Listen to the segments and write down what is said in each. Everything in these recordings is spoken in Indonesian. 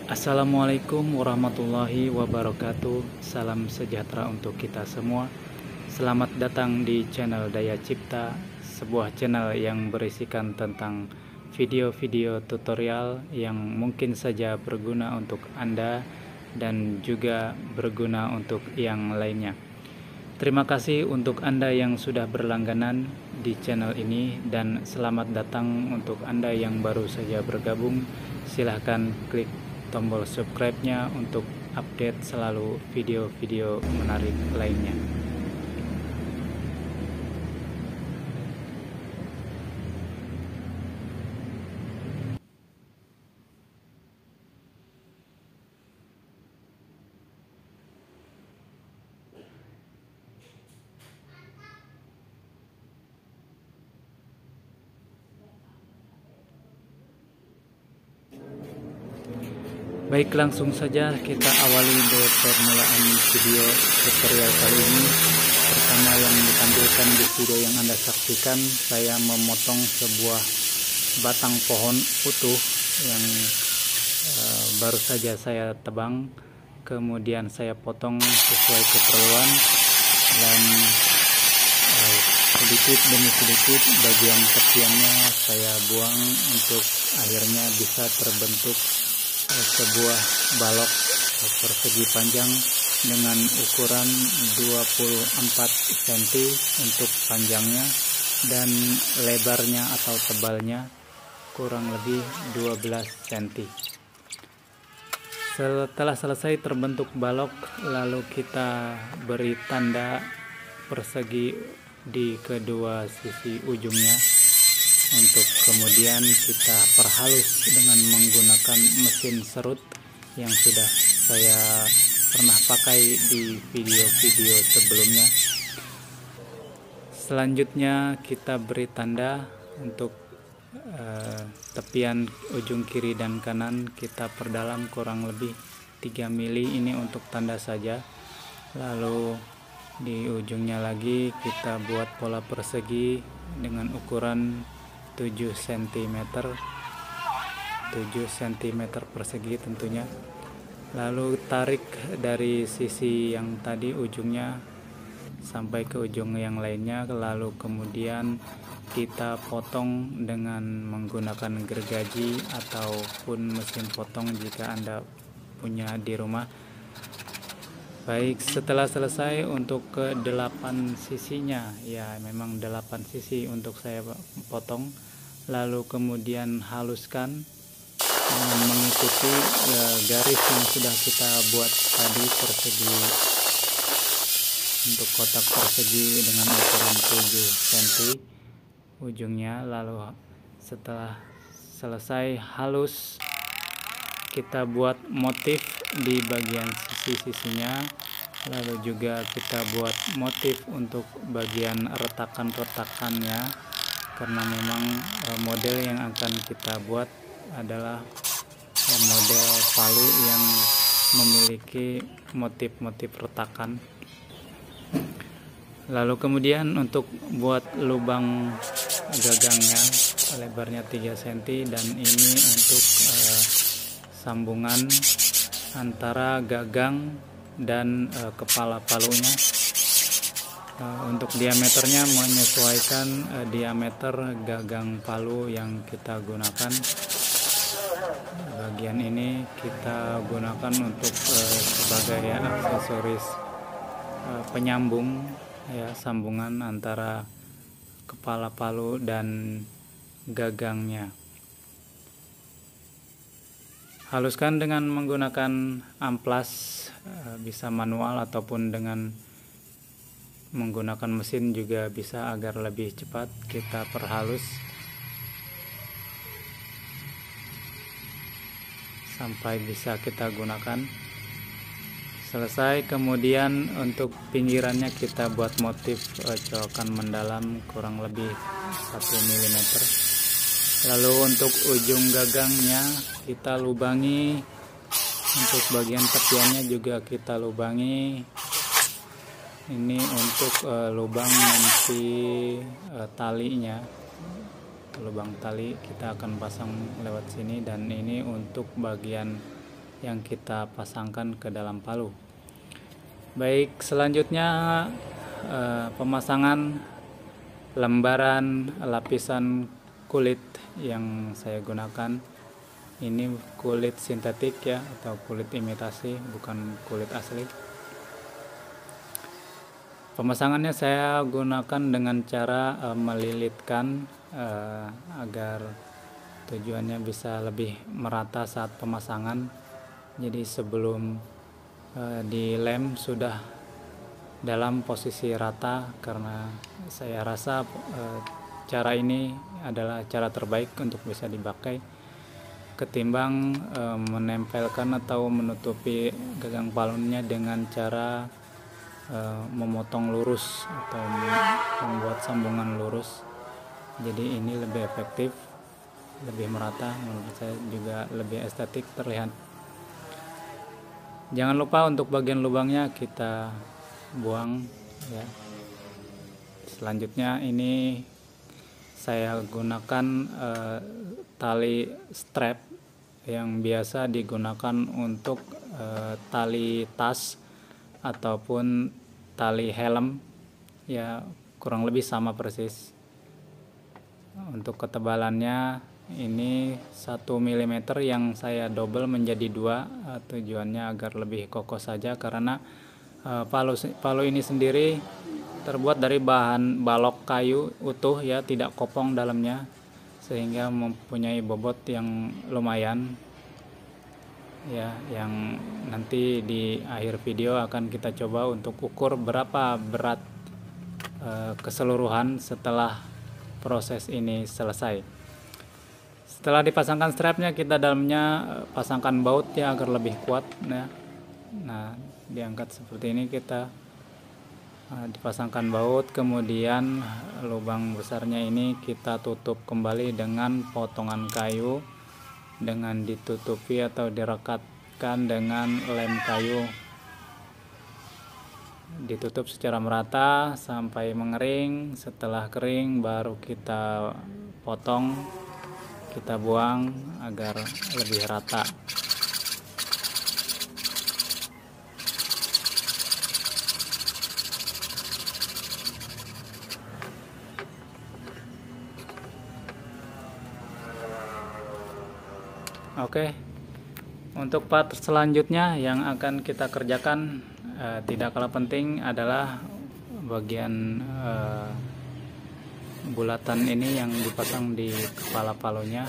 Assalamualaikum warahmatullahi wabarakatuh. Salam sejahtera untuk kita semua. Selamat datang di channel Daya Cipta, sebuah channel yang berisikan tentang video-video tutorial yang mungkin saja berguna untuk Anda dan juga berguna untuk yang lainnya. Terima kasih untuk Anda yang sudah berlangganan di channel ini, dan selamat datang untuk Anda yang baru saja bergabung. Silahkan klik tombol subscribe-nya untuk update selalu video-video menarik lainnya. Baik, langsung saja kita awali permulaan video tutorial kali ini. Pertama yang ditampilkan di video yang Anda saksikan, saya memotong sebuah batang pohon utuh yang baru saja saya tebang. Kemudian saya potong sesuai keperluan, dan sedikit demi sedikit bagian tepiannya saya buang untuk akhirnya bisa terbentuk sebuah balok persegi panjang dengan ukuran 24 cm untuk panjangnya, dan lebarnya atau tebalnya kurang lebih 12 cm. Setelah selesai terbentuk balok, lalu kita beri tanda persegi di kedua sisi ujungnya, untuk kemudian kita perhalus dengan menggunakan mesin serut yang sudah saya pernah pakai di video-video sebelumnya. Selanjutnya kita beri tanda untuk tepian ujung kiri dan kanan, kita perdalam kurang lebih 3 mili, ini untuk tanda saja. Lalu di ujungnya lagi kita buat pola persegi dengan ukuran 7 cm persegi tentunya. Lalu tarik dari sisi yang tadi ujungnya sampai ke ujung yang lainnya, lalu kemudian kita potong dengan menggunakan gergaji ataupun mesin potong jika Anda punya di rumah. Baik, setelah selesai untuk ke 8 sisinya, ya memang 8 sisi untuk saya potong, lalu kemudian haluskan dengan mengikuti garis yang sudah kita buat tadi, persegi untuk kotak persegi dengan ukuran 7 cm ujungnya. Lalu setelah selesai halus, kita buat motif di bagian sisi-sisinya, lalu juga kita buat motif untuk bagian retakan-retakannya, karena memang model yang akan kita buat adalah model palu yang memiliki motif-motif retakan. Lalu kemudian untuk buat lubang gagangnya, lebarnya 3 cm, dan ini untuk sambungan antara gagang dan kepala palunya. Untuk diameternya menyesuaikan diameter gagang palu yang kita gunakan. Bagian ini kita gunakan untuk sebagai aksesoris penyambung, ya, sambungan antara kepala palu dan gagangnya. Haluskan dengan menggunakan amplas, bisa manual ataupun dengan menggunakan mesin juga bisa, agar lebih cepat kita perhalus sampai bisa kita gunakan. Selesai, kemudian untuk pinggirannya kita buat motif colokan mendalam kurang lebih 1 mm. Lalu untuk ujung gagangnya kita lubangi, untuk bagian tepiannya juga kita lubangi. Ini untuk lubang nanti talinya, lubang tali kita akan pasang lewat sini, dan ini untuk bagian yang kita pasangkan ke dalam palu. Baik, selanjutnya pemasangan lembaran lapisan kulit yang saya gunakan. Ini kulit sintetik ya, atau kulit imitasi, bukan kulit asli. Pemasangannya saya gunakan dengan cara melilitkan agar tujuannya bisa lebih merata saat pemasangan. Jadi sebelum dilem sudah dalam posisi rata, karena saya rasa cara ini adalah cara terbaik untuk bisa dipakai ketimbang menempelkan atau menutupi gagang palunya dengan cara memotong lurus atau membuat sambungan lurus. Jadi ini lebih efektif, lebih merata, menurut saya juga lebih estetik terlihat. Jangan lupa untuk bagian lubangnya kita buang ya. Selanjutnya ini saya gunakan tali strap yang biasa digunakan untuk tali tas ataupun tali helm ya, kurang lebih sama persis. Untuk ketebalannya ini 1 mm yang saya double menjadi 2, tujuannya agar lebih kokoh saja, karena palu ini sendiri terbuat dari bahan balok kayu utuh ya, tidak kopong dalamnya, sehingga mempunyai bobot yang lumayan ya, yang nanti di akhir video akan kita coba untuk ukur berapa berat keseluruhan setelah proses ini selesai. Setelah dipasangkan strapnya, kita dalamnya pasangkan baut ya agar lebih kuat ya. Nah, diangkat seperti ini, kita dipasangkan baut, kemudian lubang besarnya ini kita tutup kembali dengan potongan kayu, dengan ditutupi atau direkatkan dengan lem kayu. Ditutup secara merata sampai mengering. Setelah kering baru kita potong, kita buang agar lebih rata. Oke, untuk part selanjutnya yang akan kita kerjakan tidak kalah penting adalah bagian bulatan ini yang dipasang di kepala palunya.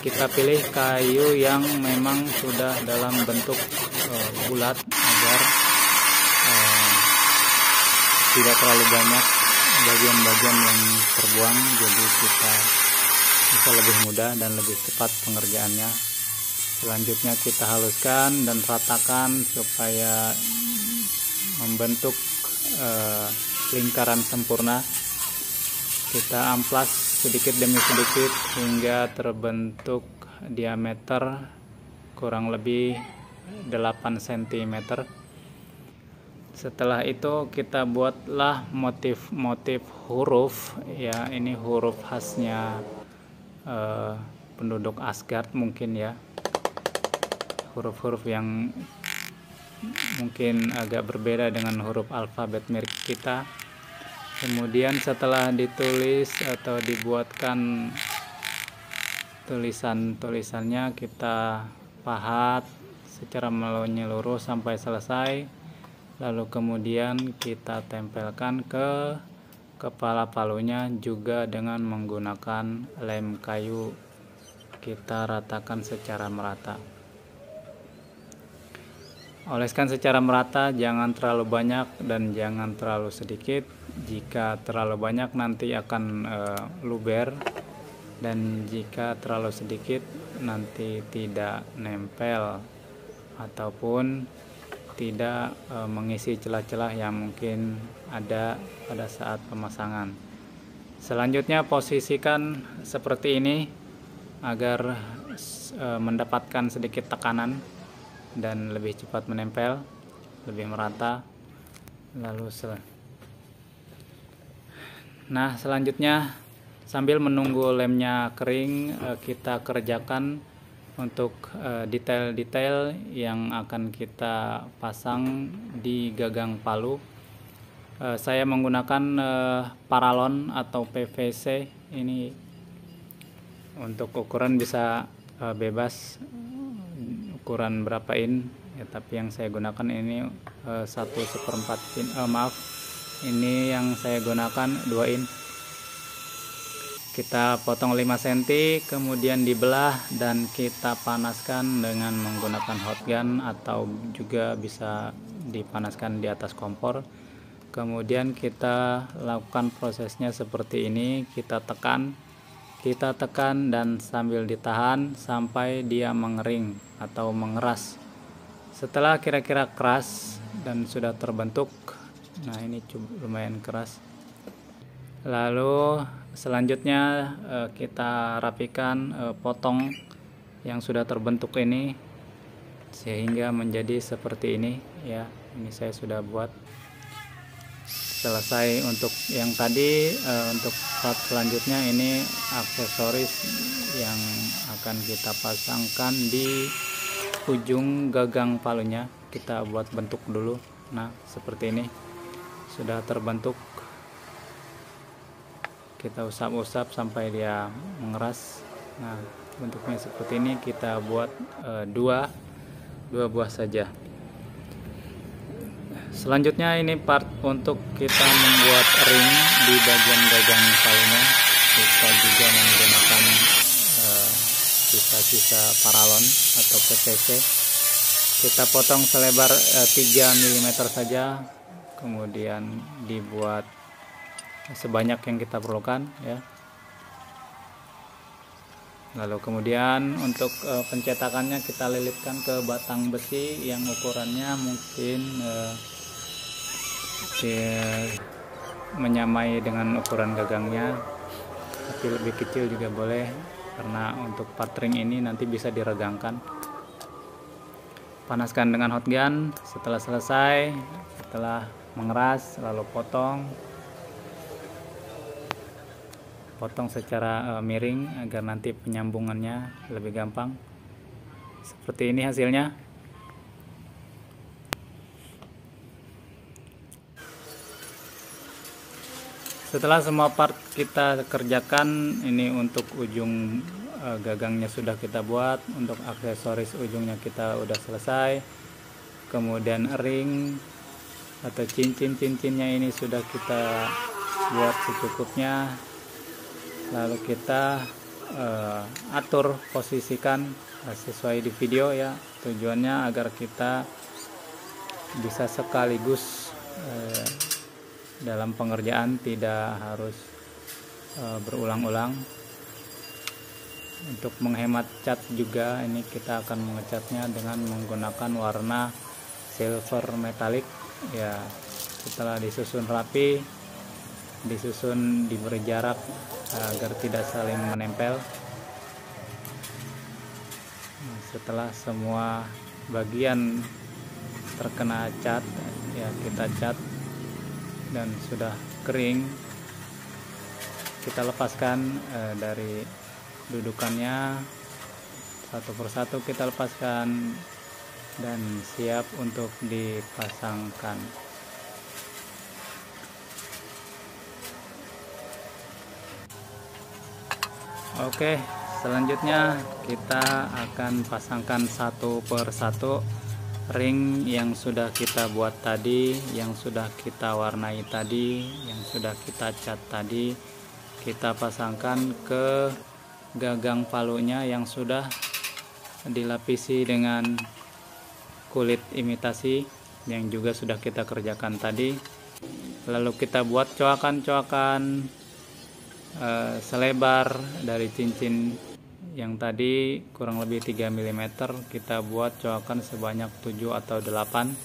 Kita pilih kayu yang memang sudah dalam bentuk bulat agar tidak terlalu banyak bagian-bagian yang terbuang, jadi kita bisa lebih mudah dan lebih cepat pengerjaannya. Selanjutnya kita haluskan dan ratakan supaya membentuk lingkaran sempurna. Kita amplas sedikit demi sedikit hingga terbentuk diameter kurang lebih 8 cm. Setelah itu kita buatlah motif-motif huruf ya, ini huruf khasnya penduduk Asgard mungkin ya, huruf-huruf yang mungkin agak berbeda dengan huruf alfabet mirip kita. Kemudian setelah ditulis atau dibuatkan tulisannya, kita pahat secara menyeluruh sampai selesai, lalu kemudian kita tempelkan ke kepala palunya juga dengan menggunakan lem kayu. Kita ratakan secara merata. Oleskan secara merata, jangan terlalu banyak dan jangan terlalu sedikit. Jika terlalu banyak nanti akan luber, dan jika terlalu sedikit nanti tidak nempel ataupun tidak mengisi celah-celah yang mungkin ada pada saat pemasangan. Selanjutnya posisikan seperti ini agar mendapatkan sedikit tekanan dan lebih cepat menempel, lebih merata. Nah, selanjutnya sambil menunggu lemnya kering, kita kerjakan untuk detail-detail yang akan kita pasang di gagang palu. Saya menggunakan paralon atau PVC. Ini untuk ukuran bisa bebas ukuran berapa in ya, tapi yang saya gunakan ini 1/4 in, ini yang saya gunakan 2 in. Kita potong 5 cm, kemudian dibelah dan kita panaskan dengan menggunakan hot gun atau juga bisa dipanaskan di atas kompor. Kemudian kita lakukan prosesnya seperti ini, kita tekan dan sambil ditahan sampai dia mengering atau mengeras. Setelah kira-kira keras dan sudah terbentuk, nah ini lumayan keras, lalu selanjutnya kita rapikan potong yang sudah terbentuk ini sehingga menjadi seperti ini ya. Ini saya sudah buat selesai. Untuk yang tadi, untuk part selanjutnya ini aksesoris yang akan kita pasangkan di ujung gagang palunya. Kita buat bentuk dulu. Nah seperti ini sudah terbentuk, kita usap-usap sampai dia mengeras. Nah bentuknya seperti ini. Kita buat dua buah saja. Selanjutnya ini part untuk kita membuat ring di bagian gagang palunya. Kita juga menggunakan sisa-sisa paralon atau PVC. Kita potong selebar 3 mm saja, kemudian dibuat sebanyak yang kita perlukan ya. Lalu kemudian untuk pencetakannya kita lilitkan ke batang besi yang ukurannya mungkin menyamai dengan ukuran gagangnya, tapi lebih kecil juga boleh, karena untuk part ring ini nanti bisa diregangkan. Panaskan dengan hot gun. Setelah selesai, setelah mengeras, lalu potong secara miring agar nanti penyambungannya lebih gampang. Seperti ini hasilnya. Setelah semua part kita kerjakan, ini untuk ujung gagangnya sudah kita buat, untuk aksesoris ujungnya kita udah selesai. Kemudian ring atau cincin-cincinnya ini sudah kita buat secukupnya. Lalu kita atur, posisikan sesuai di video ya. Tujuannya agar kita bisa sekaligus dalam pengerjaan, tidak harus berulang-ulang. Untuk menghemat cat juga, ini kita akan mengecatnya dengan menggunakan warna silver metallic ya. Setelah disusun rapi, disusun diberi jarak agar tidak saling menempel. Nah, setelah semua bagian terkena cat ya, kita cat dan sudah kering, kita lepaskan dari dudukannya satu persatu, kita lepaskan dan siap untuk dipasangkan. Oke, selanjutnya kita akan pasangkan satu persatu ring yang sudah kita buat tadi, yang sudah kita warnai tadi, yang sudah kita cat tadi. Kita pasangkan ke gagang palunya yang sudah dilapisi dengan kulit imitasi yang juga sudah kita kerjakan tadi. Lalu kita buat coakan-coakan selebar dari cincin yang tadi kurang lebih 3 mm. Kita buat coakan sebanyak 7 atau 8.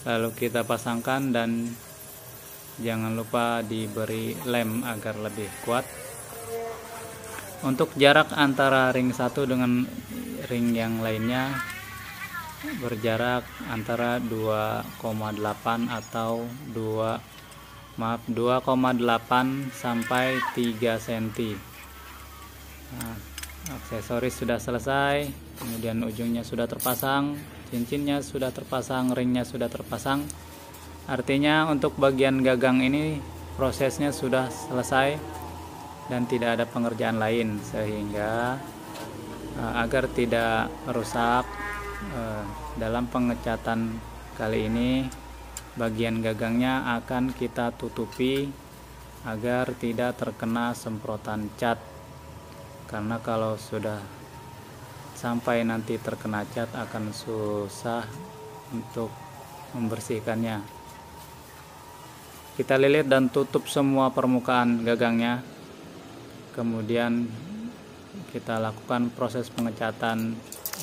Lalu kita pasangkan dan jangan lupa diberi lem agar lebih kuat. Untuk jarak antara ring satu dengan ring yang lainnya berjarak antara 2,8 atau 2,8 sampai 3 cm. Nah, Aksesoris sudah selesai, kemudian ujungnya sudah terpasang, cincinnya sudah terpasang, ringnya sudah terpasang. Artinya untuk bagian gagang ini prosesnya sudah selesai dan tidak ada pengerjaan lain, sehingga agar tidak rusak, dalam pengecatan kali ini bagian gagangnya akan kita tutupi agar tidak terkena semprotan cat, karena kalau sudah sampai nanti terkena cat akan susah untuk membersihkannya. Kita lilit dan tutup semua permukaan gagangnya, kemudian kita lakukan proses pengecatan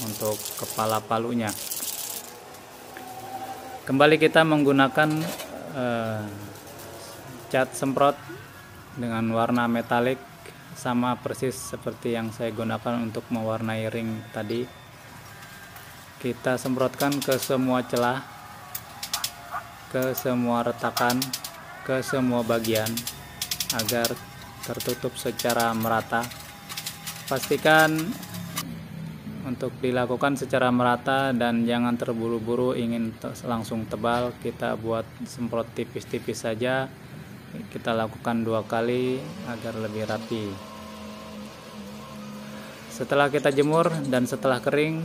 untuk kepala palunya. Kembali kita menggunakan cat semprot dengan warna metalik, sama persis seperti yang saya gunakan untuk mewarnai ring tadi. Kita semprotkan ke semua celah, ke semua retakan, ke semua bagian agar tertutup secara merata. Pastikan untuk dilakukan secara merata dan jangan terburu-buru ingin langsung tebal. Kita buat semprot tipis-tipis saja, kita lakukan 2 kali agar lebih rapi. Setelah kita jemur dan setelah kering,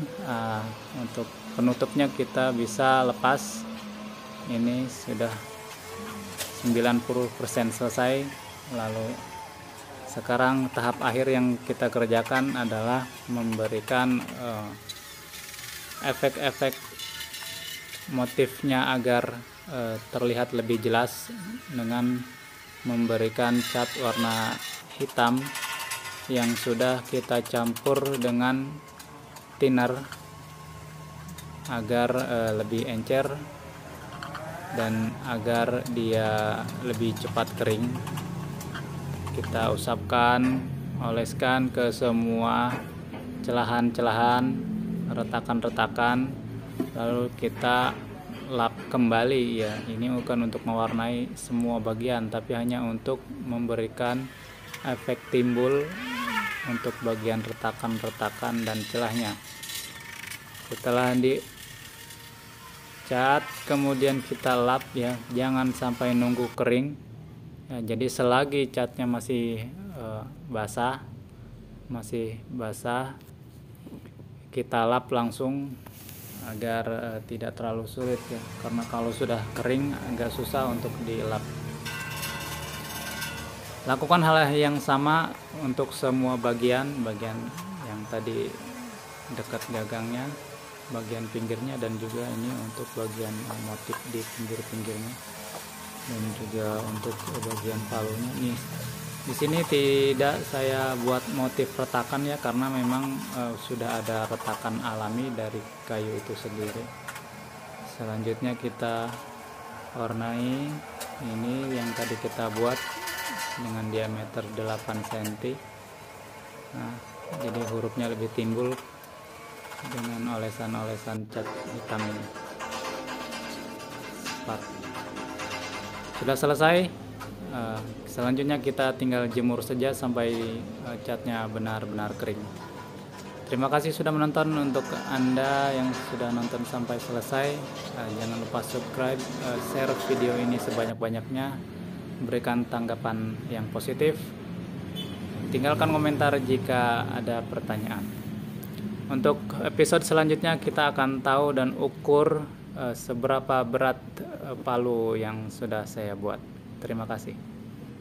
untuk penutupnya kita bisa lepas. Ini sudah 90% selesai. Lalu sekarang tahap akhir yang kita kerjakan adalah memberikan efek-efek motifnya agar terlihat lebih jelas dengan memberikan cat warna hitam yang sudah kita campur dengan thinner agar lebih encer dan agar dia lebih cepat kering. Kita usapkan, oleskan ke semua celahan-celahan, retakan-retakan, lalu kita lap kembali ya. Ini bukan untuk mewarnai semua bagian, tapi hanya untuk memberikan efek timbul untuk bagian retakan-retakan dan celahnya. Setelah dicat, kemudian kita lap ya, jangan sampai nunggu kering. Ya, jadi selagi catnya masih basah, kita lap langsung agar tidak terlalu sulit ya, karena kalau sudah kering agak susah untuk dilap. Lakukan hal yang sama untuk semua bagian yang tadi dekat gagangnya, bagian pinggirnya, dan juga ini untuk bagian motif di pinggir-pinggirnya, dan juga untuk bagian palunya. Nih, di sini tidak saya buat motif retakan ya, karena memang sudah ada retakan alami dari kayu itu sendiri. Selanjutnya kita warnai ini yang tadi kita buat dengan diameter 8 cm. Nah, jadi hurufnya lebih timbul dengan olesan-olesan cat hitam ini. Sudah selesai. Selanjutnya kita tinggal jemur saja sampai catnya benar-benar kering. Terima kasih sudah menonton. Untuk Anda yang sudah nonton sampai selesai, jangan lupa subscribe, share video ini sebanyak-banyaknya, berikan tanggapan yang positif, tinggalkan komentar jika ada pertanyaan. Untuk episode selanjutnya kita akan tahu dan ukur seberapa berat palu yang sudah saya buat. Terima kasih.